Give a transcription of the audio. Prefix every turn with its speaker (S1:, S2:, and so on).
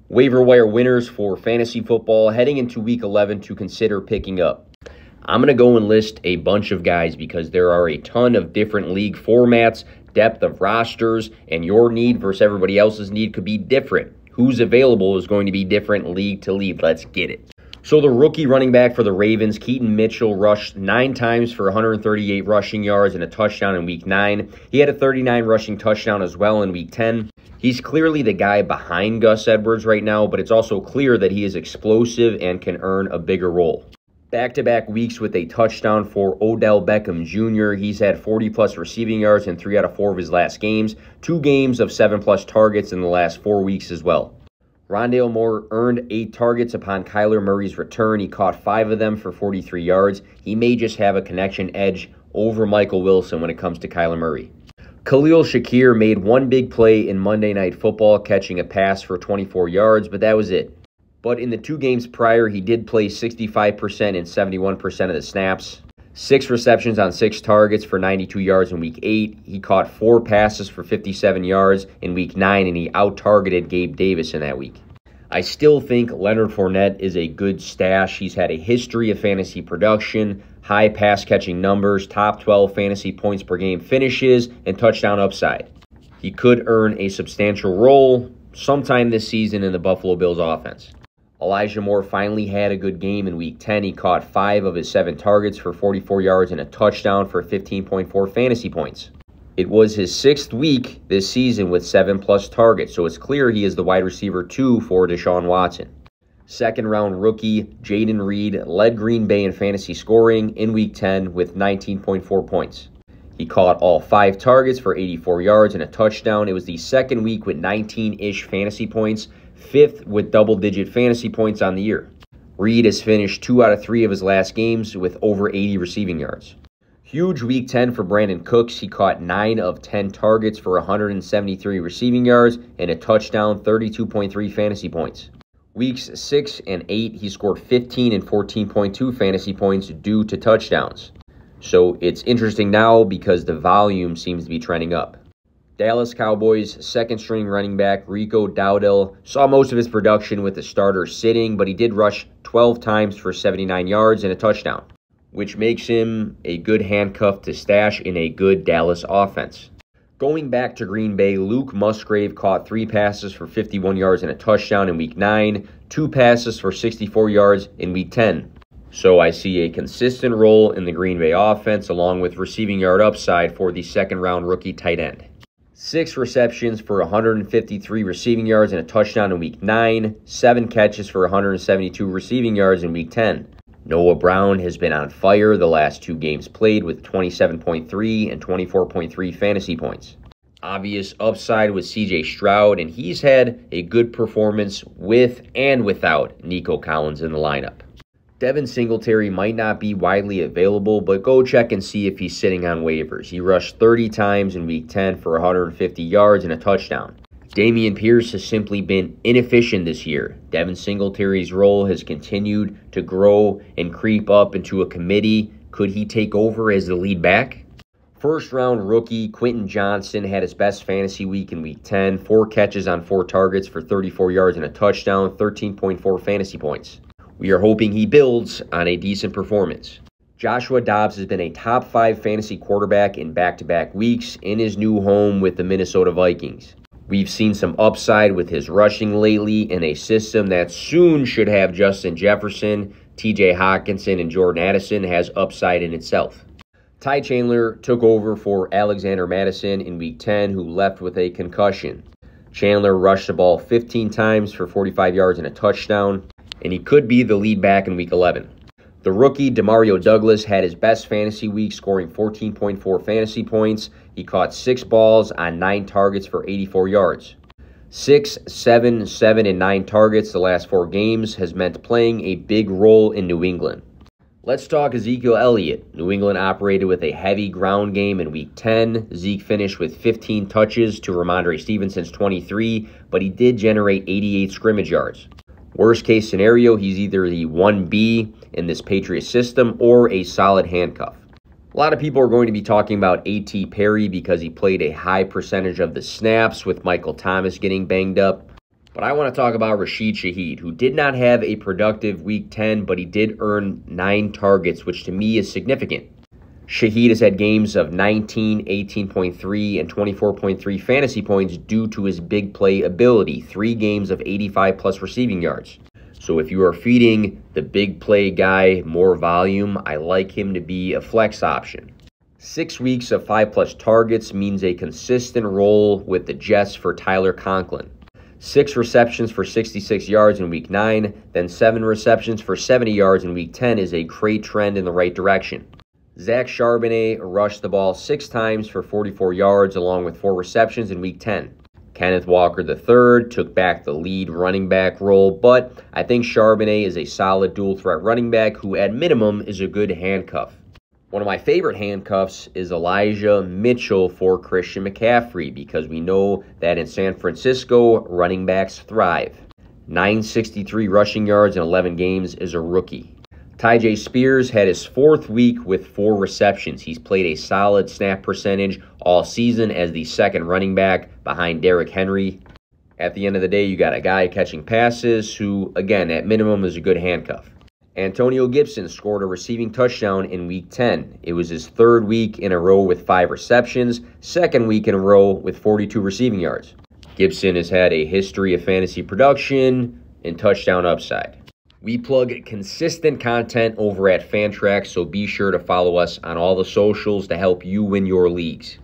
S1: Waiver wire winners for fantasy football heading into week 11 to consider picking up. I'm going to go and list a bunch of guys because there are a ton of different league formats, depth of rosters, and your need versus everybody else's need could be different. Who's available is going to be different league to league. Let's get it. So the rookie running back for the Ravens, Keaton Mitchell, rushed 9 times for 138 rushing yards and a touchdown in week 9. He had a 39 rushing touchdown as well in week 10. He's clearly the guy behind Gus Edwards right now, but it's also clear that he is explosive and can earn a bigger role. Back-to-back weeks with a touchdown for Odell Beckham Jr. He's had 40-plus receiving yards in 3 out of 4 of his last games, 2 games of 7-plus targets in the last 4 weeks as well. Rondale Moore earned 8 targets upon Kyler Murray's return. He caught 5 of them for 43 yards. He may just have a connection edge over Michael Wilson when it comes to Kyler Murray. Khalil Shakir made one big play in Monday Night Football, catching a pass for 24 yards, but that was it. But in the 2 games prior, he did play 65% and 71% of the snaps. 6 receptions on 6 targets for 92 yards in Week 8. He caught 4 passes for 57 yards in Week 9, and he out-targeted Gabe Davis in that week. I still think Leonard Fournette is a good stash. He's had a history of fantasy production, high pass-catching numbers, top 12 fantasy points per game finishes, and touchdown upside. He could earn a substantial role sometime this season in the Buffalo Bills offense. Elijah Moore finally had a good game in Week 10. He caught 5 of his 7 targets for 44 yards and a touchdown for 15.4 fantasy points. It was his 6th week this season with 7-plus targets, so it's clear he is the wide receiver 2 for Deshaun Watson. Second-round rookie Jayden Reed led Green Bay in fantasy scoring in Week 10 with 19.4 points. He caught all 5 targets for 84 yards and a touchdown. It was the 2nd week with 19-ish fantasy points, 5th with double-digit fantasy points on the year. Reed has finished 2 out of 3 of his last games with over 80 receiving yards. Huge Week 10 for Brandon Cooks. He caught 9 of 10 targets for 173 receiving yards and a touchdown, 32.3 fantasy points. Weeks 6 and 8, he scored 15 and 14.2 fantasy points due to touchdowns. So it's interesting now because the volume seems to be trending up. Dallas Cowboys second-string running back Rico Dowdle saw most of his production with the starter sitting, but he did rush 12 times for 79 yards and a touchdown, which makes him a good handcuff to stash in a good Dallas offense. Going back to Green Bay, Luke Musgrave caught 3 passes for 51 yards and a touchdown in Week 9, 2 passes for 64 yards in Week 10. So I see a consistent role in the Green Bay offense along with receiving yard upside for the second-round rookie tight end. 6 receptions for 153 receiving yards and a touchdown in Week 9, 7 catches for 172 receiving yards in Week 10. Noah Brown has been on fire the last 2 games played with 27.3 and 24.3 fantasy points. Obvious upside with CJ Stroud, and he's had a good performance with and without Nico Collins in the lineup. Devin Singletary might not be widely available, but go check and see if he's sitting on waivers. He rushed 30 times in Week 10 for 150 yards and a touchdown. Dameon Pierce has simply been inefficient this year. Devin Singletary's role has continued to grow and creep up into a committee. Could he take over as the lead back? First-round rookie Quentin Johnson had his best fantasy week in Week 10, 4 catches on 4 targets for 34 yards and a touchdown, 13.4 fantasy points. We are hoping he builds on a decent performance. Joshua Dobbs has been a top 5 fantasy quarterback in back-to-back weeks in his new home with the Minnesota Vikings. We've seen some upside with his rushing lately in a system that soon should have Justin Jefferson, TJ Hawkinson, and Jordan Addison has upside in itself. Ty Chandler took over for Alexander Madison in Week 10, who left with a concussion. Chandler rushed the ball 15 times for 45 yards and a touchdown, and he could be the lead back in Week 11. The rookie Demario Douglas had his best fantasy week, scoring 14.4 fantasy points. He caught 6 balls on 9 targets for 84 yards. 6, 7, 7, and 9 targets the last 4 games has meant playing a big role in New England. Let's talk Ezekiel Elliott. New England operated with a heavy ground game in Week 10. Zeke finished with 15 touches to Ramondre Stevenson's 23, but he did generate 88 scrimmage yards. Worst case scenario, he's either the 1B in this Patriots system or a solid handcuff. A lot of people are going to be talking about A.T. Perry because he played a high percentage of the snaps with Michael Thomas getting banged up. But I want to talk about Rashid Shaheed, who did not have a productive Week 10, but he did earn 9 targets, which to me is significant. Shaheed has had games of 19, 18.3, and 24.3 fantasy points due to his big play ability, 3 games of 85-plus receiving yards. So if you are feeding the big play guy more volume, I like him to be a flex option. 6 weeks of 5-plus targets means a consistent role with the Jets for Tyler Conklin. 6 receptions for 66 yards in Week 9, then 7 receptions for 70 yards in Week 10 is a great trend in the right direction. Zach Charbonnet rushed the ball 6 times for 44 yards along with 4 receptions in Week 10. Kenneth Walker III took back the lead running back role, but I think Charbonnet is a solid dual-threat running back who at minimum is a good handcuff. One of my favorite handcuffs is Elijah Mitchell for Christian McCaffrey because we know that in San Francisco, running backs thrive. 963 rushing yards in 11 games is a rookie. Tyjae Spears had his 4th week with 4 receptions. He's played a solid snap percentage all season as the second running back behind Derrick Henry. At the end of the day, you got a guy catching passes who, again, at minimum is a good handcuff. Antonio Gibson scored a receiving touchdown in Week 10. It was his 3rd week in a row with 5 receptions, 2nd week in a row with 42 receiving yards. Gibson has had a history of fantasy production and touchdown upside. We plug consistent content over at Fantrax, so be sure to follow us on all the socials to help you win your leagues.